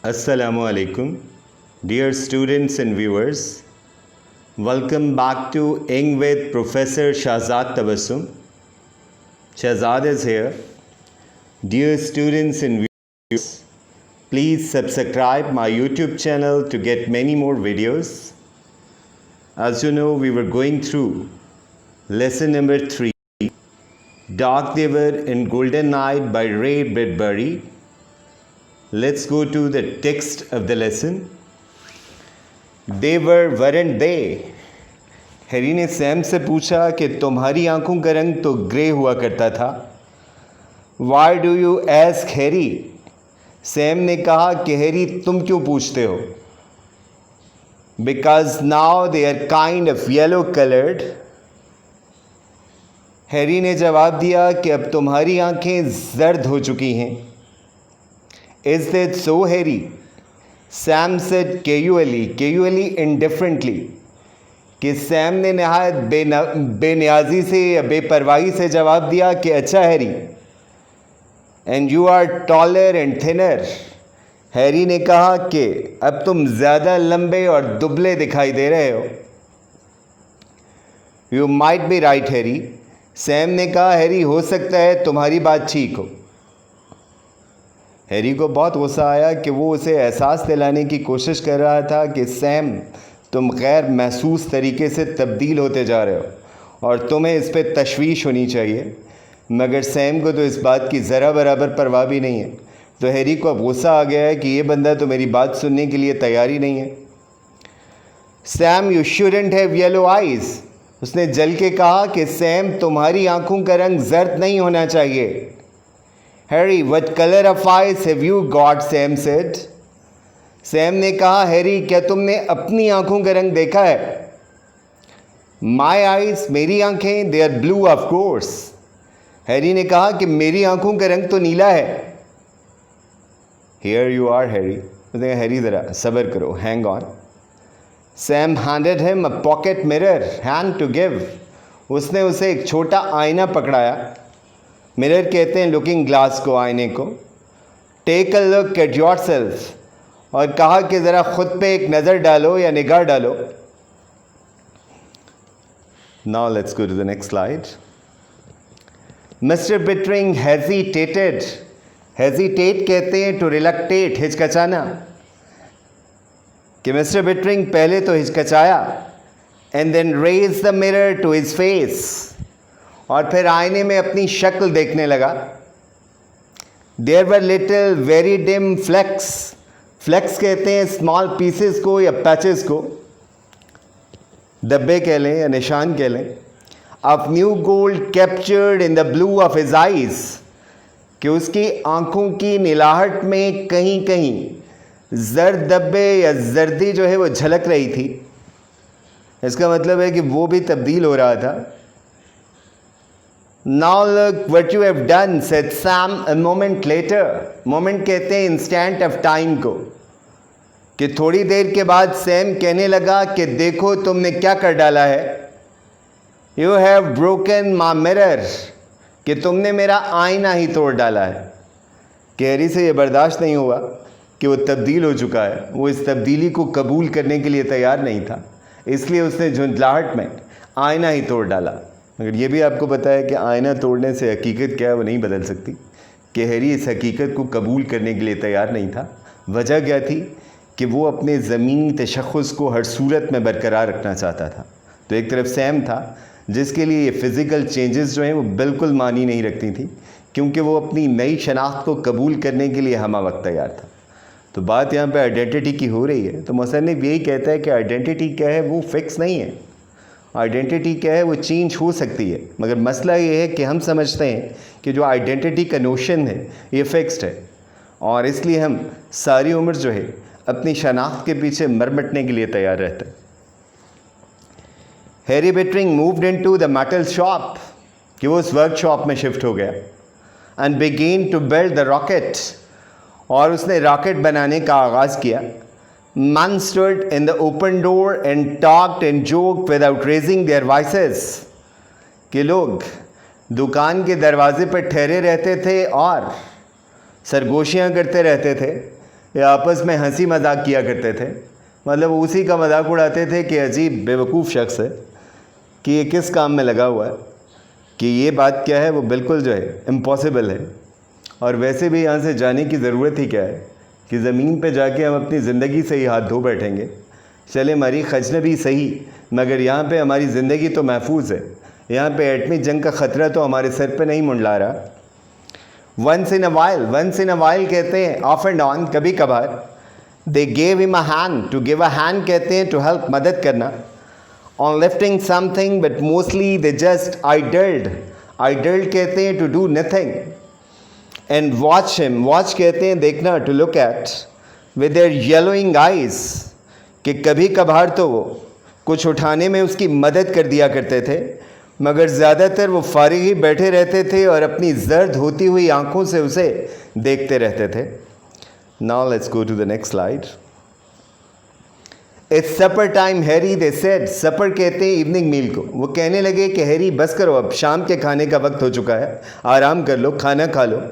Assalamu alaikum, dear students and viewers. Welcome back to Ing with Professor Shahzad Tabassum. Shahzad is here. Dear students and viewers, please subscribe my YouTube channel to get many more videos. As you know, we were going through lesson number 3, Dark River and Golden Night by Ray Bradbury. Let's go to the text of the lesson. They weren't they? Harry ने Sam से पूछा कि तुम्हारी आंखों का रंग तो grey हुआ करता था. Why do you ask Harry? Sam ने कहा कि हैरी तुम क्यों पूछते हो? Because now they are kind of yellow colored. Harry ने जवाब दिया कि अब तुम्हारी आंखें जर्द हो चुकी हैं. Is that so, Harry? Sam said casually indifferently. कि सैम ने नहायत बेनियाजी से या बेपरवाही से जवाब दिया कि अच्छा Harry. And you are taller and thinner. Harry ने कहा कि अब तुम ज़्यादा लंबे और दुबले दिखाई दे रहे हो. You might be right, Harry. Sam ने कहा हैरी हो सकता है तुम्हारी बात ठीक हो. हैरी को बहुत गुस्सा आया कि वो उसे एहसास दिलाने की कोशिश कर रहा था कि सैम तुम गैर महसूस तरीके से तब्दील होते जा रहे हो और तुम्हें इस पर तशवीश होनी चाहिए. मगर सैम को तो इस बात की ज़रा बराबर परवाह भी नहीं है. तो हैरी को अब गुस्सा आ गया है कि ये बंदा तो मेरी बात सुनने के लिए तैयार ही नहीं है. Sam you shouldn't have yellow eyes. उसने जल के कहा कि सैम तुम्हारी आंखों का रंग जर्द नहीं होना चाहिए. Harry, what color of eyes have you got? Sam said. Sam ने कहा हैरी क्या तुमने अपनी आंखों का रंग देखा है? My eyes, मेरी आंखें, they are blue of course. Harry ने कहा कि मेरी आंखों का रंग तो नीला है. Here you are, Harry. उसने कहा हैरी ज़रा सब्र करो, hang on. Sam handed him a pocket mirror, hand to give. उसने उसे एक छोटा आईना पकड़ाया. मिरर कहते हैं लुकिंग ग्लास को, आईने को. Take a look at yourself. और कहा कि ज़रा खुद पे एक नज़र डालो या निगाह डालो. Now let's go to the next slide. Mister Bittering hesitated. Hesitate कहते हैं टू रिलक्टेट, हिचकचाना. कि मिस्टर बिटरिंग पहले तो हिचकचाया and then raise the mirror to his face. और फिर आईने में अपनी शक्ल देखने लगा. There were little very dim flecks. Flecks कहते हैं स्मॉल पीसेस को या पैचेस को, धब्बे कह लें या निशान कह लें. Of new gold captured in the blue of his eyes. कि उसकी आंखों की नीलाहट में कहीं कहीं जर्द धब्बे या जर्दी जो है वो झलक रही थी. इसका मतलब है कि वो भी तब्दील हो रहा था. Now look what you have done, said Sam a moment later. Moment कहते हैं इंस्टेंट ऑफ टाइम को. कि थोड़ी देर के बाद सैम कहने लगा कि देखो तुमने क्या कर डाला है. You have broken my mirror. कि तुमने मेरा आईना ही तोड़ डाला है. कि हैरी से ये बर्दाश्त नहीं हुआ कि वो तब्दील हो चुका है. वो इस तब्दीली को कबूल करने के लिए तैयार नहीं था, इसलिए उसने झुंझलाहट में आईना ही तोड़ डाला. मगर ये भी आपको पता है कि आईना तोड़ने से हकीकत क्या है वो नहीं बदल सकती. कि हैरी इस हकीकत को कबूल करने के लिए तैयार नहीं था. वजह क्या थी कि वो अपने ज़मीनी तशख़्ख़ुस को हर सूरत में बरकरार रखना चाहता था. तो एक तरफ सैम था जिसके लिए ये फ़िज़िकल चेंजेस जो हैं वो बिल्कुल मानी नहीं रखती थी, क्योंकि वो अपनी नई शनाख्त को कबूल करने के लिए हमा वक्त तैयार था. तो बात यहाँ पर आइडेंटिटी की हो रही है. तो मुसन्निफ़ यही कहता है कि आइडेंटिटी क्या है वो फ़िक्स नहीं है. आइडेंटिटी क्या है वो चेंज हो सकती है. मगर मसला ये है कि हम समझते हैं कि जो आइडेंटिटी का नोशन है ये फ़िक्स्ड है, और इसलिए हम सारी उम्र जो है अपनी शनाख्त के पीछे मरमटने के लिए तैयार रहते हैं. Harry Bittering moved into the metal shop. कि वो उस वर्कशॉप में शिफ्ट हो गया. And began to build the rocket. और उसने रॉकेट बनाने का आगाज़ किया. Men stood in the open door and talked and joked without raising their voices. कि लोग दुकान के दरवाजे पर ठहरे रहते थे और सरगोशियाँ करते रहते थे ये आपस में हंसी मजाक किया करते थे, मतलब उसी का मजाक उड़ाते थे कि अजीब बेवकूफ़ शख्स है कि ये किस काम में लगा हुआ है, कि ये बात क्या है वो बिल्कुल जो है इम्पॉसिबल है। और वैसे भी यहाँ से जाने की ज़रूरत ही क्या है कि ज़मीन पे जाके हम अपनी ज़िंदगी से ही हाथ धो बैठेंगे। चले मरीख अजनबी सही, मगर यहाँ पे हमारी ज़िंदगी तो महफूज है। यहाँ पे एटमी जंग का ख़तरा तो हमारे सर पे नहीं मंडला रहा। वंस इन अ वाइल कहते हैं ऑफ एंड ऑन, कभी कभार। They gave him a hand, to give a hand कहते हैं टू हेल्प, मदद करना। On lifting something but mostly they just idled कहते हैं to do nothing. And watch him, watch कहते हैं देखना, to look at, with their yellowing eyes, कि कभी कभार तो वो कुछ उठाने में उसकी मदद कर दिया करते थे, मगर ज़्यादातर वो फारिग ही बैठे रहते थे और अपनी जर्द होती हुई आंखों से उसे देखते रहते थे। Now let's go to the next slide. It's supper time Harry, they said, supper कहते हैं इवनिंग मील को। वो कहने लगे कि हैरी बस करो, अब शाम के खाने का वक्त हो चुका है, आराम कर लो, खाना खा लो।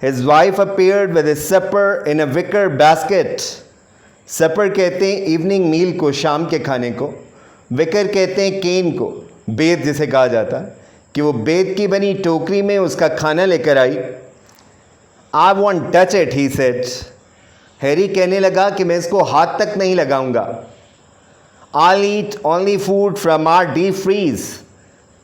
His wife appeared with his supper in a wicker basket. सपर कहते हैं इवनिंग मील को, शाम के खाने को। विकर कहते हैं केन को, बेद जिसे कहा जाता है, कि वो बेद की बनी टोकरी में उसका खाना लेकर आई। I won't touch it, he said. Harry कहने लगा कि मैं इसको हाथ तक नहीं लगाऊंगा। I'll eat only food from our deep freeze,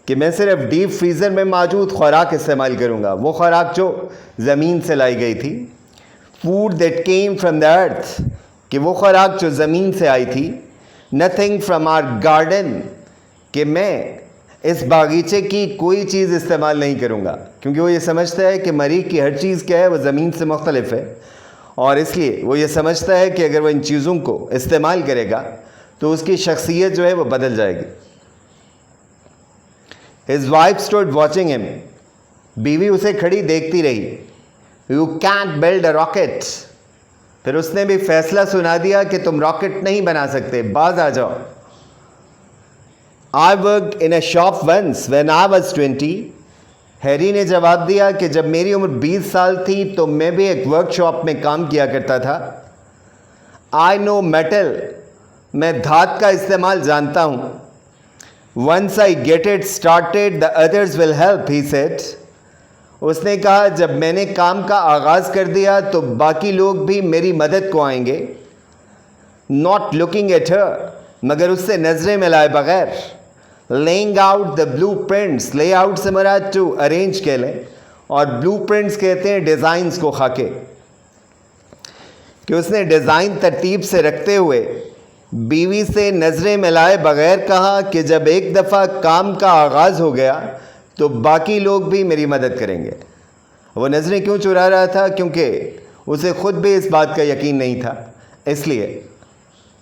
कि मैं सिर्फ डीप फ्रीज़र में मौजूद खुराक इस्तेमाल करूंगा, वो खुराक जो ज़मीन से लाई गई थी। Food that came from the earth, कि वो खुराक जो ज़मीन से आई थी। नथिंग फ्रॉम आवर गार्डन, कि मैं इस बागीचे की कोई चीज़ इस्तेमाल नहीं करूंगा, क्योंकि वो ये समझता है कि मरीख की हर चीज़ क्या है, वो ज़मीन से मुख्तलिफ है, और इसलिए वो ये समझता है कि अगर वो इन चीज़ों को इस्तेमाल करेगा तो उसकी शख्सियत जो है वो बदल जाएगी। His wife stood watching him. बीवी उसे खड़ी देखती रही। You can't build a rocket. फिर उसने भी फैसला सुना दिया कि तुम रॉकेट नहीं बना सकते, बाज आ जाओ। I worked in a shop once when I was 20. Harry ने जवाब दिया कि जब मेरी उम्र 20 साल थी तो मैं भी एक वर्कशॉप में काम किया करता था। I know metal. मैं धात का इस्तेमाल जानता हूँ। Once I get it started, the others will help, he said. उसने कहा जब मैंने काम का आगाज़ कर दिया तो बाकी लोग भी मेरी मदद को आएंगे। Not looking at her, मगर उससे नज़रें मिलाए बगैर। Laying out the blueprints, layout से मराद to arrange कह लें, और blueprints कहते हैं डिज़ाइंस को, खाके, कि उसने डिज़ाइन तरतीब से रखते हुए बीवी से नज़रें मिलाए बगैर कहा कि जब एक दफ़ा काम का आगाज़ हो गया तो बाकी लोग भी मेरी मदद करेंगे। वो नज़रें क्यों चुरा रहा था? क्योंकि उसे ख़ुद भी इस बात का यकीन नहीं था, इसलिए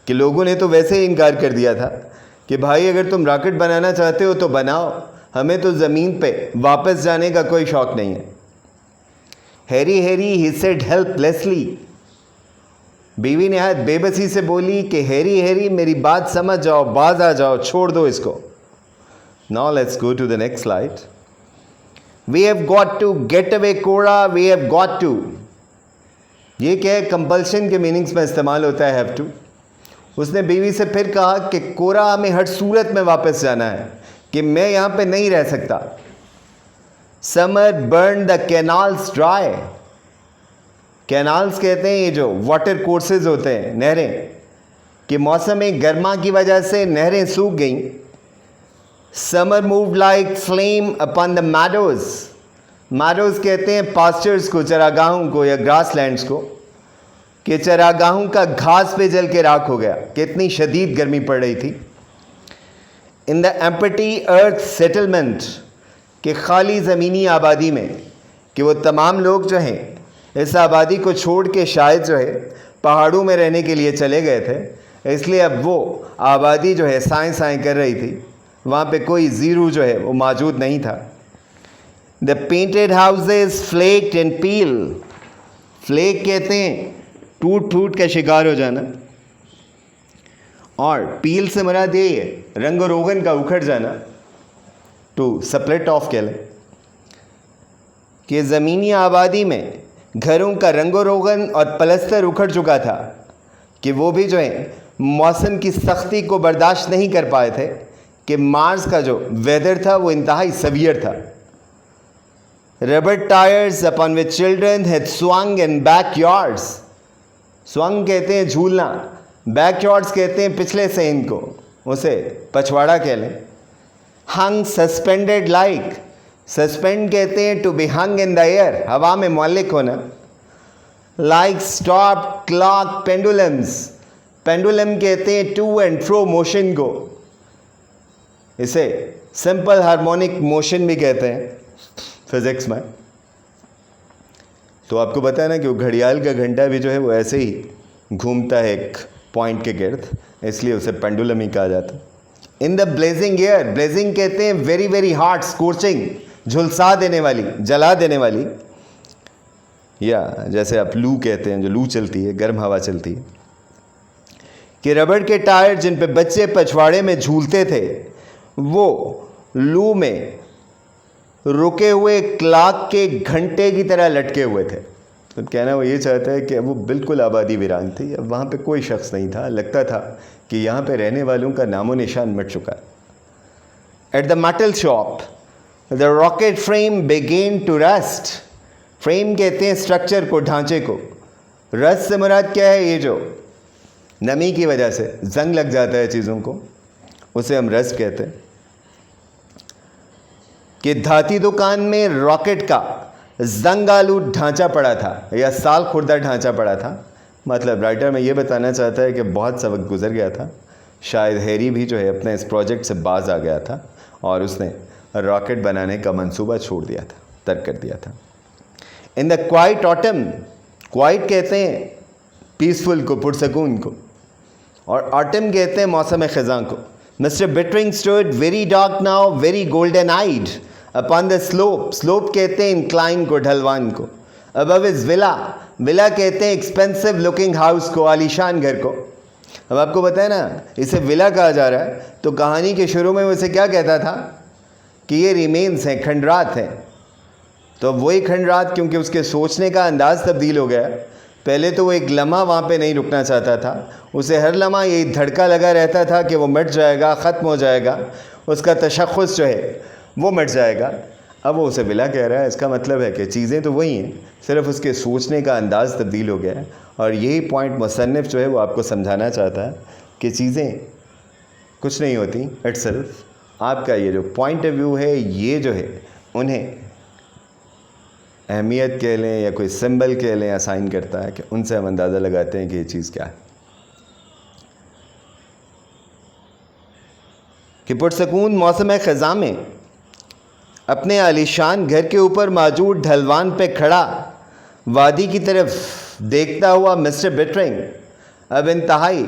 कि लोगों ने तो वैसे ही इनकार कर दिया था कि भाई अगर तुम रॉकेट बनाना चाहते हो तो बनाओ, हमें तो ज़मीन पे वापस जाने का कोई शौक़ नहीं है। Harry Harry, he said helplessly. बीवी नहायत बेबसी से बोली कि हैरी हैरी मेरी बात समझ जाओ, बाज आ जाओ, छोड़ दो इसको। Now let's go to the next slide. We have got to get away कोरा, वी हैव गॉट टू। ये क्या है? कंपल्शन के मीनिंग्स में इस्तेमाल होता है हैव टू। उसने बीवी से फिर कहा कि कोरा हमें हर सूरत में वापस जाना है, कि मैं यहाँ पे नहीं रह सकता। Summer burn the canals dry. Canals कहते हैं ये जो वाटर कोर्सेज होते हैं, नहरें, कि मौसम गर्मा की वजह से नहरें सूख गईं। Summer moved like flame upon the meadows. Meadows कहते हैं पास्चर्स को, चरागाहों को या ग्रासलैंड्स को, कि चरागाहों का घास पे जल के राख हो गया, कि इतनी शदीद गर्मी पड़ रही थी। In the empty earth settlement, कि खाली ज़मीनी आबादी में, कि वो तमाम लोग जो हैं इस आबादी को छोड़ के शायद जो है पहाड़ों में रहने के लिए चले गए थे, इसलिए अब वो आबादी जो है साएं साएं कर रही थी, वहाँ पे कोई ज़ीरो जो है वो मौजूद नहीं था। The painted houses flaked and peeled. Flake कहते हैं टूट फूट का शिकार हो जाना, और पील से मुराद ये है रंग रोगन का उखड़ जाना, टू स्प्लिट ऑफ कह लें, कि ज़मीनी आबादी में घरों का रंगो रोगन और पलस्तर उखड़ चुका था कि वो भी जो है मौसम की सख्ती को बर्दाश्त नहीं कर पाए थे कि मार्स का जो वेदर था वो इंतहाई सवियर था। Rubber tyres upon which children had swung in backyards, swung कहते हैं झूलना, बैकयार्ड्स कहते हैं पिछले से इनको, उसे पछवाड़ा कह लें। hung suspended like, सस्पेंड कहते हैं to be hung in the air, हवा में मुअल्लिक होना। Like stop clock pendulums, pendulum कहते हैं टू एंड फ्रो मोशन को, इसे सिंपल हार्मोनिक मोशन भी कहते हैं फिजिक्स में। तो आपको पता है ना कि वो घड़ियाल का घंटा भी जो है वो ऐसे ही घूमता है एक पॉइंट के गिर्द, इसलिए उसे पेंडुलम ही कहा जाता है। In the blazing air, blazing कहते हैं वेरी वेरी हॉट, स्कोर्चिंग, झुलसा देने वाली, जला देने वाली, या जैसे आप लू कहते हैं, जो लू चलती है, गर्म हवा चलती है। कि रबड़ के टायर जिन पे बच्चे पछवाड़े में झूलते थे वो लू में रुके हुए क्लॉक के घंटे की तरह लटके हुए थे। तो कहना वो ये चाहता है कि वो बिल्कुल आबादी वीरान थी, अब वहाँ पे कोई शख्स नहीं था, लगता था कि यहाँ पे रहने वालों का नामो निशान मिट चुका है। At the metal shop the rocket frame began to rust, frame कहते हैं स्ट्रक्चर को, ढांचे को। रस्ट से मुराद क्या है? ये जो नमी की वजह से जंग लग जाता है चीज़ों को, उसे हम रस्ट कहते हैं। कि धाती दुकान में रॉकेट का जंग आलूद ढांचा पड़ा था या साल खुर्दा ढांचा पड़ा था। मतलब राइटर में ये बताना चाहता है कि बहुत सा वक्त गुजर गया था, शायद हैरी भी जो है अपने इस प्रोजेक्ट से बाज आ गया था और उसने रॉकेट बनाने का मंसूबा छोड़ दिया था, तर्क कर दिया था। In the quite autumn, quite कहते हैं पीसफुल को, पुरसकून को, और ऑटम कहते हैं मौसम ख़ज़ां को। Mister Bittering stood very dark now, very golden eyed upon the slope, slope कहते हैं इंक्लाइन को, ढलवान को। अबव इज विला, विला कहते हैं एक्सपेंसिव लुकिंग हाउस को, आलीशान घर को। अब आपको पता है ना इसे विला कहा जा रहा है, तो कहानी के शुरू में वो इसे क्या कहता था कि ये रिमेन्स हैं, खंडरात हैं। तो वही खंडरात, क्योंकि उसके सोचने का अंदाज़ तब्दील हो गया। पहले तो वो एक लम्हा वहाँ पे नहीं रुकना चाहता था, उसे हर लम्हा यही धड़का लगा रहता था कि वो मिट जाएगा, ख़त्म हो जाएगा, उसका तशख़्ख़ुस जो है वो मिट जाएगा। अब वो उसे विला कह रहा है, इसका मतलब है कि चीज़ें तो वही हैं, सिर्फ उसके सोचने का अंदाज़ तब्दील हो गया है। और यही पॉइंट मुसन्निफ़ जो है वो आपको समझाना चाहता है कि चीज़ें कुछ नहीं होती इटसेल्फ। आपका ये जो पॉइंट ऑफ व्यू है, ये जो है उन्हें अहमियत कह लें या कोई सिंबल कह लें, असाइन करता है कि उनसे हम अंदाज़ा लगाते हैं कि ये चीज़ क्या है। कि पुरसकून मौसम ख़ज़ां में अपने आलीशान घर के ऊपर मौजूद ढलवान पे खड़ा वादी की तरफ देखता हुआ मिस्टर बिटरिंग अब इंतहाई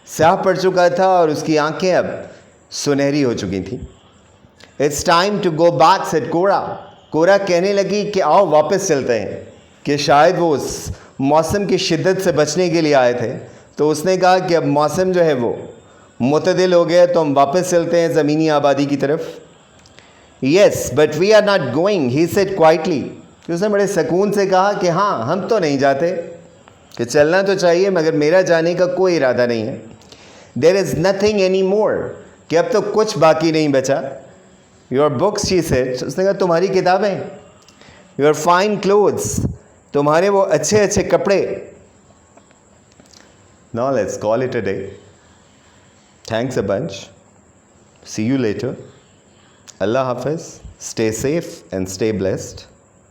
स्याह पड़ चुका था और उसकी आंखें अब सुनहरी हो चुकी थी। It's time to go back said Cora, Cora कहने लगी कि आओ वापस चलते हैं। कि शायद वो उस मौसम की शिद्दत से बचने के लिए आए थे, तो उसने कहा कि अब मौसम जो है वो मुतदिल हो गया, तो हम वापस चलते हैं ज़मीनी आबादी की तरफ। Yes but we are not going, he said quietly, उसने बड़े सुकून से कहा कि हाँ हम तो नहीं जाते, कि चलना तो चाहिए मगर मेरा जाने का कोई इरादा नहीं है। There is nothing any more, कि अब तो कुछ बाकी नहीं बचा। योर बुक्स, शी सेड, उसने कहा तुम्हारी किताबें, योर फाइन क्लोथ्स, तुम्हारे वो अच्छे अच्छे कपड़े। Now let's call it a day. Thanks a bunch, see you later. Allah Hafiz, stay safe and stay blessed.